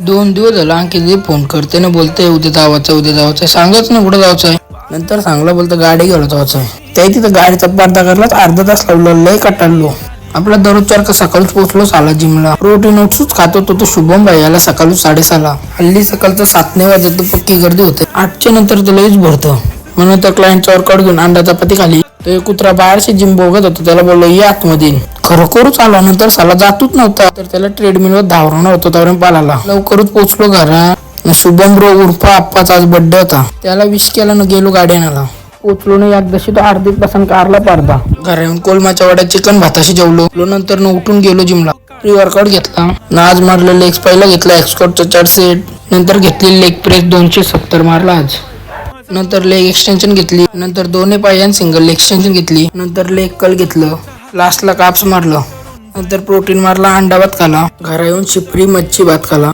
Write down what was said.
2 दिवस झाला अंकित फोन करते ना, बोलते उद्या जायचं सांगच ना कुठं जायचं आहे. नंतर सांगला बोलतं गाडी घेऊन जायचं आहे. त्या तिथं गाडीचा पडदा करला, अर्धा तास लावला, लय कटाळलो. आपला दररोजच्या सकाळीच पोहोचलो साला जिमला. प्रोटीन ओट्सच खात होतो तो शुभम भाई याला सकाळी 6:30. हल्ली सकाळचं 7 नाही वाजत, पक्की गर्दी होते. 8च्या नंतर तर लईच भरतं. म्हणून तर क्लायंटचा वर्कआउट घेऊन अंडा चपाती खाली. तो कुत्रा बाहेरशी जिम बघत होता, त्याला बोललो ये आतमध्ये. खरोखरच आला. नंतर साला जातच नव्हता, तर त्याला ट्रेडमिलवर धावणार होतं, त्यावर पालाला. लवकरच पोहोचलो घरात. शुभम ब्रो उर्फ आप्पाचा आज बर्थडे होता, त्याला विश केला न गेलो गाडी आणायला. पोचलो ना एकदाशी तो अर्धी तासांनी कारला पारदा. घरा येऊन कोलमाच्या वाड्यात चिकन भाताशी जेवलो. नंतर न उठून गेलो जिमला. प्री वर्कआउट घेतला. नाज मारलं लेग्स पहिला घेतला एक्सकोटचा 4 सेट. नंतर घेतली लेग प्रेस 270 मारला आज. नंतर लेग एक्सटेन्शन घेतली. नंतर दोन्ही पायान सिंगल एक्सटेन्शन घेतली. नंतर लेग कल घेतलं. लास्टला काप्स मारलं. नंतर प्रोटीन मारला, अंडा भात खाला. घरा येऊन शिपरी मच्छी भात खाला.